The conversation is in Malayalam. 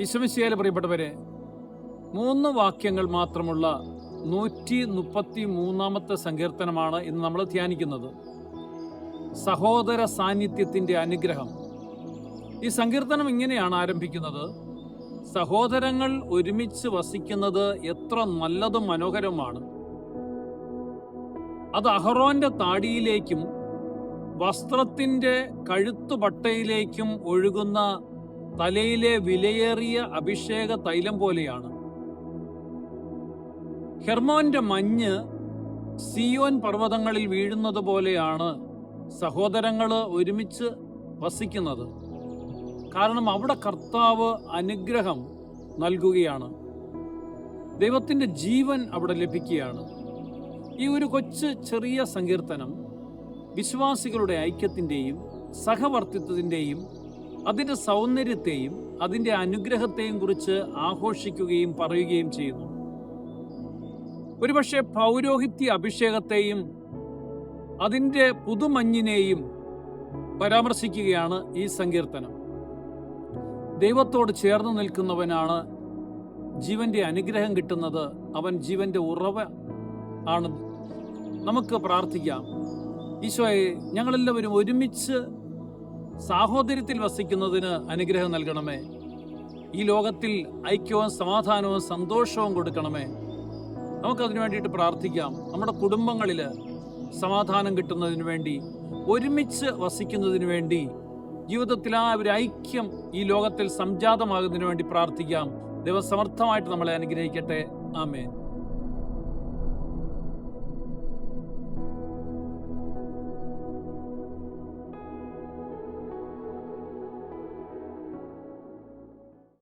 ഈശോമിശിഹായിൽ പ്രിയപ്പെട്ടവരെ, 3 വാക്യങ്ങൾ മാത്രമുള്ള 133 സങ്കീർത്തനമാണ് ഇന്ന് നമ്മൾ ധ്യാനിക്കുന്നത്. സഹോദര സാന്നിധ്യത്തിൻ്റെ അനുഗ്രഹം. ഈ സങ്കീർത്തനം ഇങ്ങനെയാണ് ആരംഭിക്കുന്നത്: സഹോദരങ്ങൾ ഒരുമിച്ച് വസിക്കുന്നത് എത്ര നല്ലതും മനോഹരവുമാണ്. അത് അഹറോന്റെ താടിയിലേക്കും വസ്ത്രത്തിൻ്റെ കഴുത്തുപട്ടയിലേക്കും ഒഴുകുന്ന തലയിലെ വിലയേറിയ അഭിഷേക തൈലം പോലെയാണ്. ഹെർമോന്റെ മഞ്ഞ് സിയോൻ പർവ്വതങ്ങളിൽ വീഴുന്നത് പോലെയാണ് സഹോദരങ്ങൾ ഒരുമിച്ച് വസിക്കുന്നത്. കാരണം അവിടെ കർത്താവ് അനുഗ്രഹം നൽകുകയാണ്, ദൈവത്തിൻ്റെ ജീവൻ അവിടെ ലഭിക്കുകയാണ്. ഈ ഒരു ചെറിയ സങ്കീർത്തനം വിശ്വാസികളുടെ ഐക്യത്തിൻ്റെയും സഹവർത്തിത്വത്തിൻ്റെയും അതിൻ്റെ സൗന്ദര്യത്തെയും അതിൻ്റെ അനുഗ്രഹത്തെയും കുറിച്ച് ആഘോഷിക്കുകയും പറയുകയും ചെയ്യുന്നു. ഒരുപക്ഷെ പൗരോഹിത്യ അഭിഷേകത്തെയും അതിൻ്റെ പുതുമഞ്ഞിനെയും പരാമർശിക്കുകയാണ് ഈ സങ്കീർത്തനം. ദൈവത്തോട് ചേർന്ന് നിൽക്കുന്നവനാണ് ജീവന്റെ അനുഗ്രഹം കിട്ടുന്നത്. അവൻ ജീവന്റെ ഉറവ ആണ്. നമുക്ക് പ്രാർത്ഥിക്കാം: ഈശോയെ, ഞങ്ങളെല്ലാവരും ഒരുമിച്ച് സാഹോദര്യത്തിൽ വസിക്കുന്നതിന് അനുഗ്രഹം നൽകണമേ. ഈ ലോകത്തിൽ ഐക്യവും സമാധാനവും സന്തോഷവും കൊടുക്കണമേ. നമുക്കതിനു വേണ്ടിയിട്ട് പ്രാർത്ഥിക്കാം. നമ്മുടെ കുടുംബങ്ങളിൽ സമാധാനം കിട്ടുന്നതിന് വേണ്ടി, ഒരുമിച്ച് വസിക്കുന്നതിന് വേണ്ടി, ജീവിതത്തിൽ ആ ഒരു ഐക്യം ഈ ലോകത്തിൽ സംജാതമാകുന്നതിന് വേണ്ടി പ്രാർത്ഥിക്കാം. ദൈവം സമർത്ഥമായിട്ട് നമ്മളെ അനുഗ്രഹിക്കട്ടെ. ആമേൻ.